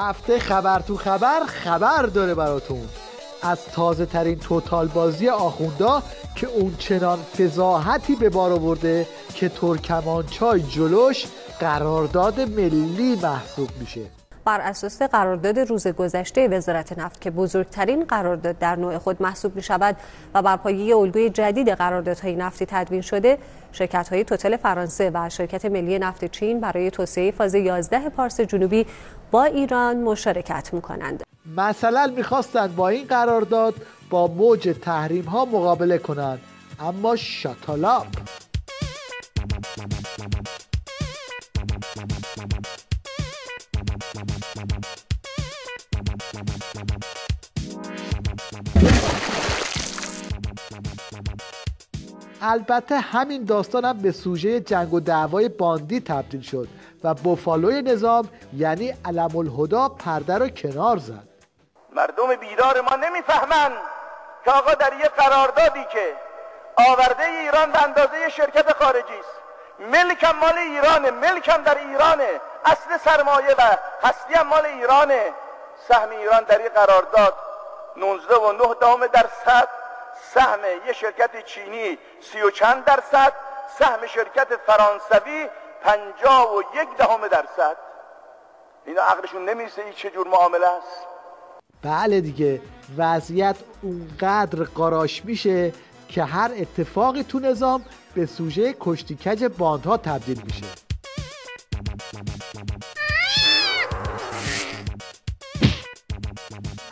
هفته خبر تو خبر داره براتون از تازه ترین توتال بازی آخوندا که اون چنان فضاحتی به بار آورده که ترکمانچای جلوش قرارداد ملی محسوب میشه. بر اساس قرارداد روز گذشته وزارت نفت که بزرگترین قرارداد در نوع خود محسوب می شود و بر پایه الگوی جدید قراردادهای نفتی تدوین شده، شرکت‌های توتال فرانسه و شرکت ملی نفت چین برای توسعه فاز 11 پارس جنوبی با ایران مشارکت می‌کنند. مثلا می‌خواستند با این قرارداد با موج تحریم‌ها مقابله کنند، اما شاتالاپ. البته همین داستان هم به سوژه جنگ و دعوای باندی تبدیل شد و بوفالوی نظام یعنی علم الهدا پرده رو کنار زد. مردم بیدار ما نمیفهمن که آقا در یه قراردادی که آورده ایران به اندازه شرکت خارجی است، ملکم مال ایرانه، ملکم در ایرانه، اصل سرمایه و هستی هم مال ایرانه، سهم ایران در این قرارداد 19.9%، سهم یه شرکت چینی 30 و چند درصد، سهم شرکت فرانسوی 51%. اینا عقلشون نمیرسه این چه جور معامله است. بله دیگه، وضعیت اونقدر قاراش میشه که هر اتفاقی تو نظام به سوژه کشتی کج باندها تبدیل میشه.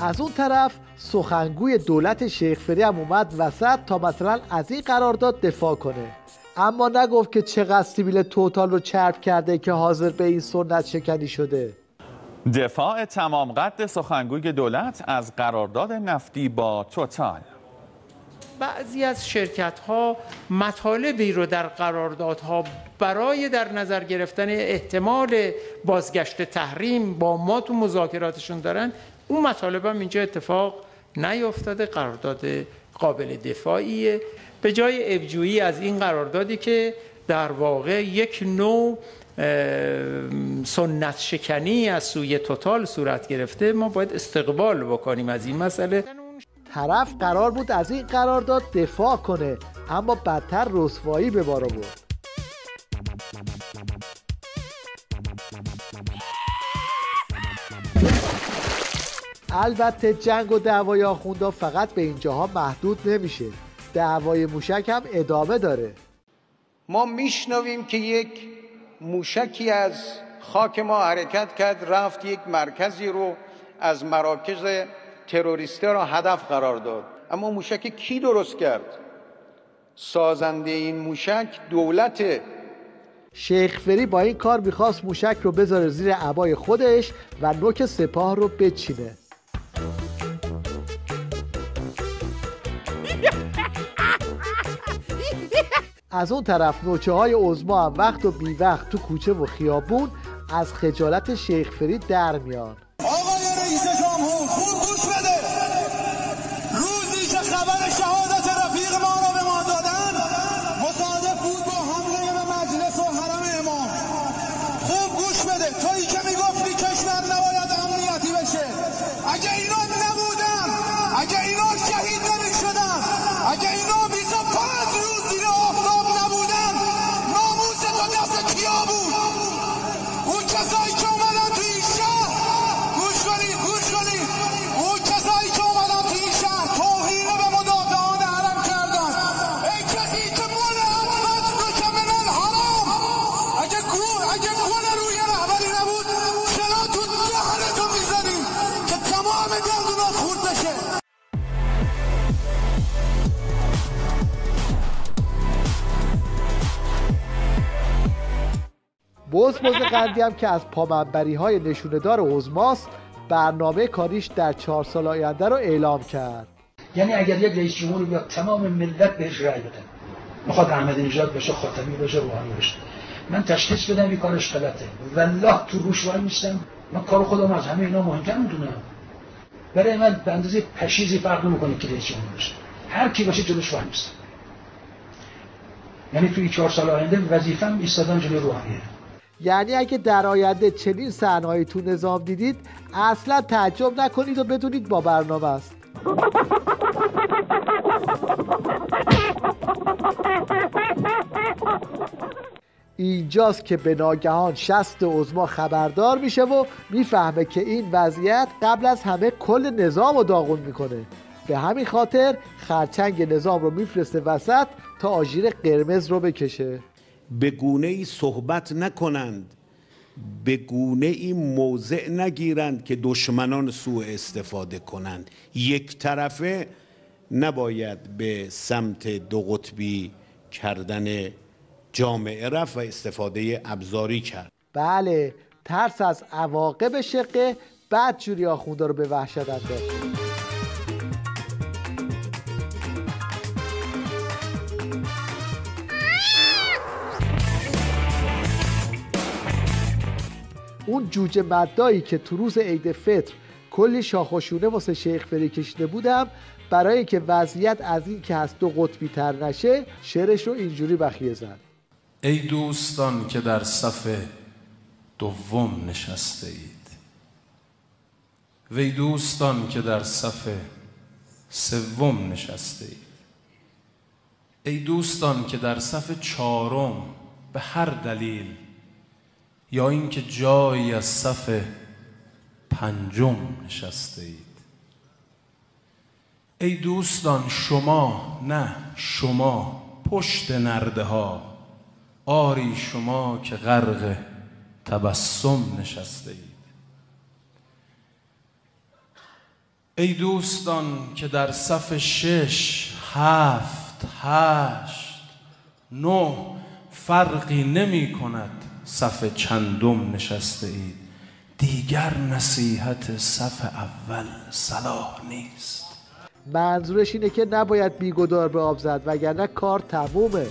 از اون طرف سخنگوی دولت شیخ فری هم اومد وسط تا مثلا از این قرارداد دفاع کنه، اما نگفت که چقدر سیبیل توتال رو چرب کرده که حاضر به این سنت شکنی شده. دفاع تمام قد سخنگوی دولت از قرارداد نفتی با توتال. بعضی از شرکت‌ها مطالبی رو در قراردادها برای در نظر گرفتن احتمال بازگشت تحریم با ما تو مذاکراتشون دارن، اون مطالب هم اینجا اتفاق نیفتاده. قرارداد قابل دفاعیه، به جای ابجویی از این قراردادی که در واقع یک نوع سنت شکنی از سوی توتال صورت گرفته، ما باید استقبال بکنیم از این مسئله. طرف قرار بود از این قرارداد دفاع کنه، اما بدتر رسوایی به بار آورد. البته جنگ و دعوای آخوندا فقط به اینجاها محدود نمیشه، دعوای موشک هم ادامه داره. ما میشنویم که یک موشکی از خاک ما حرکت کرد، رفت یک مرکزی رو از مراکز تروریستی را هدف قرار داد. اما موشک کی درست کرد؟ سازنده این موشک دولت. شیخ فری با این کار میخواست موشک رو بذاره زیر عبای خودش و نوک سپاه رو بچینه. از اون طرف نوچه های عظما هم وقت و بی وقت تو کوچه و خیابون از خجالت شیخ فری در میان. آقای رئیس جمهور خوب گوش بده، روزی که خبر شهادت رفیق ما را به ما دادن مصادف بود با حمله به مجلس و حرم امام. خوب گوش بده، تویی که میگفتی کشور نباید امنیتی بشه، اگه اینا نبودن، اگه اینا شهید نمیشدن، اگه اینا 25 روز زیر آفتاب نبودن، ناموس تو دست کیا بود؟ اون کسایی که اومدن توی این شهر، گوش کنید، اون کسایی که اومدن توی این شهر توهین به مدافعان حرم کردن. ای کسی که مول حرمت بکمن الحرام، اگه گل روی رهبری نبود چرا تو دهنتو میزنیم که تمام گردونا خورد بشه؟ بز قندی هم که از پامنبری های نشوندار عظماست برنامه کاریش در 4 سال آینده رو اعلام کرد. یعنی اگر یک رئیس جمهور بیاد تمام ملت بهش رأی بدن، میخواد احمدی نژاد بشه، خاتمی بشه، روحانی بشه، من تشخیص بدم این کارش غلطه، والله تو روش وای میستم، من کار خودم از همه اینا مهمتر میدونم. برای من به اندازه پشیزی فرق نمیکنه که رئیس جمهور بشه، هر کی باشه جلوش وای میستم. یعنی توی 4 سال آینده وظیفه‌م ایستادن جلوی روحانیه. یعنی اگه در آینده چنین صحنه‌ای تو نظام دیدید اصلا تعجب نکنید و بدونید با برنامه است. اینجاست که به ناگهان شست عظما خبردار میشه و میفهمه که این وضعیت قبل از همه کل نظام رو داغون میکنه. به همین خاطر خرچنگ نظام رو میفرسته وسط تا آژیر قرمز رو بکشه. به گونه‌ای صحبت نکنند، به گونه‌ای موضع نگیرند که دشمنان سوء استفاده کنند. یک طرفه نباید به سمت دو قطبی کردن جامعه رفت و استفاده ابزاری کرد. بله، ترس از عواقب شقه بعد جوری آخونده رو به وحشت انداخت. اون جوجه مدایی که تو روز عید فطر کلی شاخ و شونه واسه شیخ فری کشیده بودم، برای که وضعیت از این که هست دو قطبی تر نشه شعرش رو اینجوری بخیه زد. ای دوستان که در صف دوم نشسته اید، وی دوستان که در صف سوم نشسته اید، ای دوستان که در صف چهارم به هر دلیل یا اینکه جایی از صف پنجم نشسته اید، ای دوستان شما، نه شما پشت نرده ها، آری شما که غرق تبسم نشسته اید، ای دوستان که در صف 6 7 8 9 فرقی نمی کند صف چندم نشسته اید، دیگر نصیحت صف اول صلاح نیست. منظورش اینه که نباید بیگدار به آب زد وگرنه کار تمومه.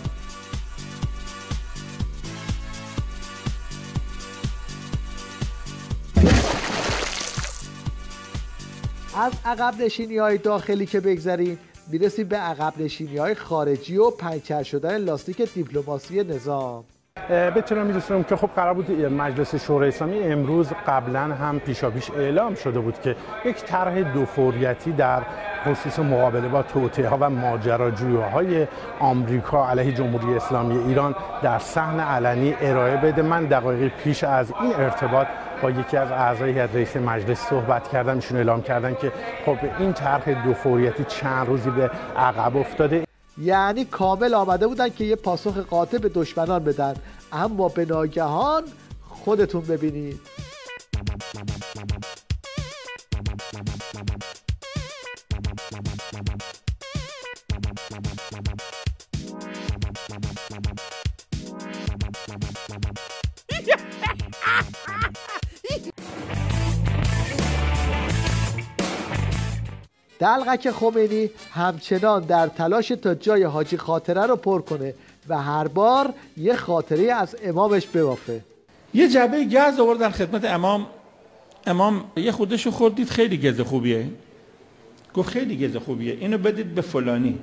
از عقب نشینی‌های داخلی که بگذریم میرسیم به عقب نشینی‌های خارجی و پنچر شدن لاستیک دیپلماسی نظام. به اطلاع می‌رسونم که خب قرار بود مجلس شورای اسلامی امروز قبلا هم پیشاپیش اعلام شده بود که یک طرح دو فوریتی در خصوص مقابله با توطئه‌ها و ماجراجویی‌های آمریکا علیه جمهوری اسلامی ایران در صحن علنی ارائه بده. من دقایقی پیش از این ارتباط با یکی از اعضای هیئت رئیسه مجلس صحبت کردم، ایشون اعلام کردن که خب این طرح دو فوریتی چند روزی به عقب افتاده. یعنی کامل آمده بودن که یه پاسخ قاطع به دشمنان بدن، اما به ناگهان خودتون ببینید. دلقک خمینی همچنان در تلاش تا جای حاجی خاطره رو پر کنه و هر بار یه خاطره از امامش ببافه. یه جعبه گز آوردن خدمت امام یه خودشو خوردید خیلی گز خوبیه، گفت خیلی گز خوبیه، اینو بدید به فلانی.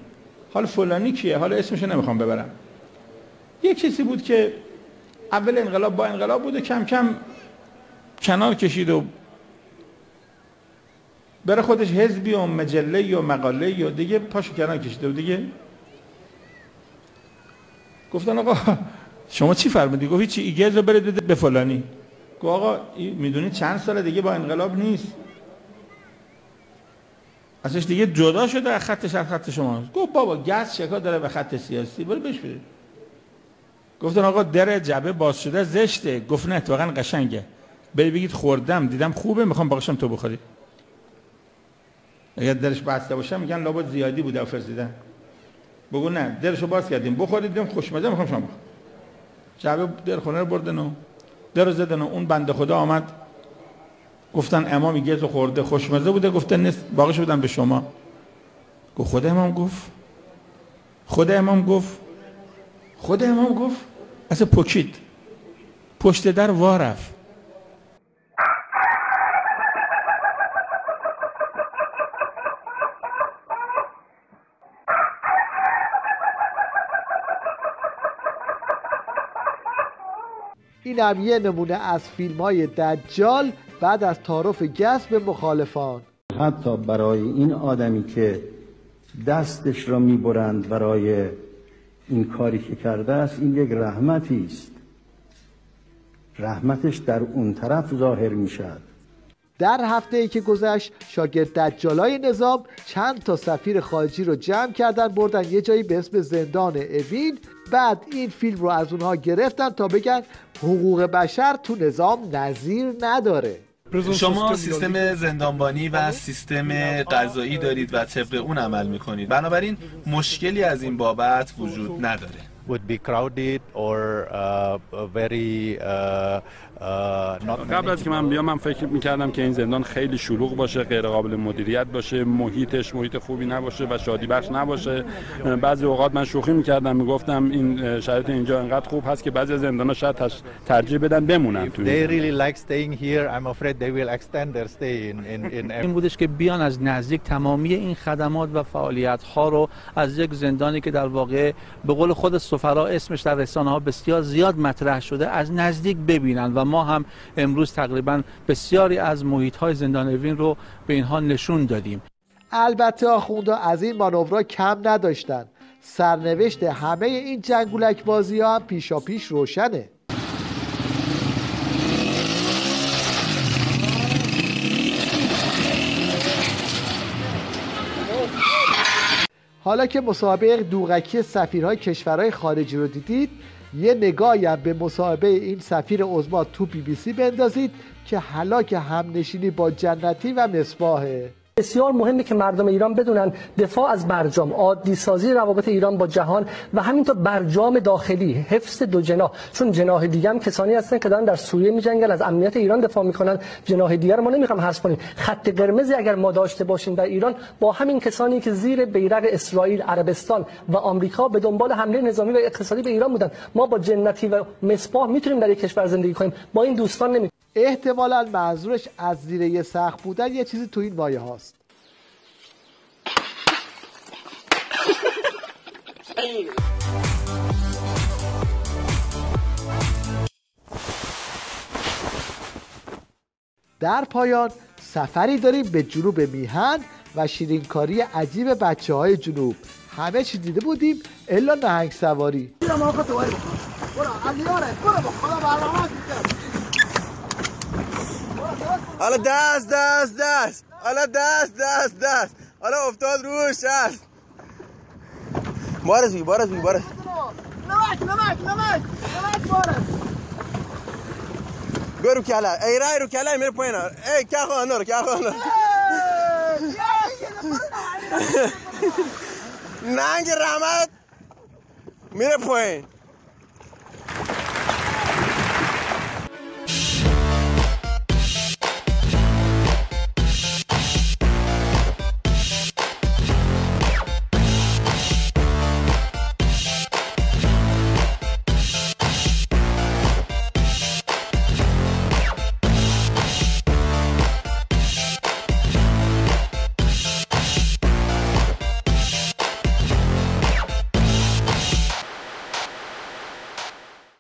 حالا فلانی کیه؟ حالا اسمشو نمیخوام ببرم. یه کسی بود که اول انقلاب با انقلاب بود و کم کم کنار کشید و برای خودش حزبی و مجله و مقاله و دیگه پاشو کنار کشیده و دیگه گفتن آقا شما چی فرمودی؟ گفت هیچی، ایگز رو برید بده به فلانی. گفت آقا میدونی چند سال دیگه با انقلاب نیست، ازش دیگه جدا شده از خطش، از خط شما. گفت بابا گز شکا داره به خط سیاسی، برو بهش بده. گفتن آقا در جعبه باز شده زشته. گفت نه اتفاقا قشنگه، برید بگید خوردم دیدم خوبه میخوام باقیشم تو بخوری. اگر درش بسته باشه میگن لابد زیادی بوده و فرزیدن. بگو نه درشو باز کردیم بخورید، دیدم خوشمزه میخوام شما بخور. جعبه در خونه رو بردن و در رو زدن و اون بنده خدا آمد، گفتن امام گز خورده خوشمزه بوده، گفتن نیست باقیش بدم به شما. گفت خود امام گفت، خود امام گفت، خود امام گفت. اصلا پکید، پشت در وا رفت. این هم یه نمونه از فیلم‌های دجال بعد از تعارف گس به مخالفان. حتی برای این آدمی که دستش را میبرند برای این کاری که کرده است، این یک رحمتی است. رحمتش در اون طرف ظاهر میشد. در هفته‌ای که گذشت شاگرد دجالای نظام چند تا سفیر خارجی رو جمع کردن بردن یه جایی به اسم زندان اوین. بعد این فیلم رو از اونها گرفتن تا بگن حقوق بشر تو نظام نظیر نداره. شما سیستم زندانبانی و سیستم قضایی دارید و طبق اون عمل میکنید، بنابراین مشکلی از این بابت وجود نداره. would be crowded or very قبل از که من بیام من فکر میکردم که این زندان خیلی شلوغ باشه، غیر قابل مدیریت باشه، محیطش محیط خوبی نباشه و شادی بخش نباشه. بعضی اوقات من شوخی میکردم میگفتم این شرایط اینجا انقدر خوب هست که بعضی زندانا شاید ترجیح بدن بمونن تو. They really like staying here. I'm afraid they will extend their stay in این بودش که بیان از نزدیک تمامی این خدمات و فعالیت ها رو از یک زندانی که در واقع به قول خود سفرا اسمش در رسانه ها بسیار زیاد مطرح شده از نزدیک ببینن و ما هم امروز تقریبا بسیاری از محیط های زندان اوین رو به اینها نشون دادیم. البته آخوندا از این مانورها کم نداشتن. سرنوشت همه این جنگولک بازی ها هم پیشاپیش روشنه. حالا که مسابقه دوغکی سفیرهای کشورهای خارجی رو دیدید، یه نگاهی هم به مصاحبه این سفیر عظما تو BBC بندازید که هلاک همنشینی با جنتی و مصباحه. بسیار مهمه که مردم ایران بدونن دفاع از برجام، عادی سازی روابط ایران با جهان و همینطور برجام داخلی، حفظ دو جناح، چون جناح دیگه هم کسانی هستن که دارن در سوریه میجنگن، از امنیت ایران دفاع میکنن. جناح دیگر ما نمیخوام حذف کنیم. خط قرمزی اگر ما داشته باشیم در ایران با همین کسانی که زیر بیرق اسرائیل، عربستان و آمریکا به دنبال حمله نظامی و اقتصادی به ایران بودن، ما با جنتی و مصباح میتونیم در یک کشور زندگی کنیم، با این دوستان نمی. احتمالاً منظورش از زیر یه سقف بودن یه چیزی تو این مایه هاست. در پایان سفری داریم به جنوب میهن و شیرینکاری عجیب بچه‌های جنوب. همه چی دیده بودیم الا نهنگ سواری. حالا دست حالا دست حالا افتاد روش هست. بارز نمک گو رو کله ای رای رو کله میره پایین. ای که خواهنه رو ننگ رحمت میره پایین.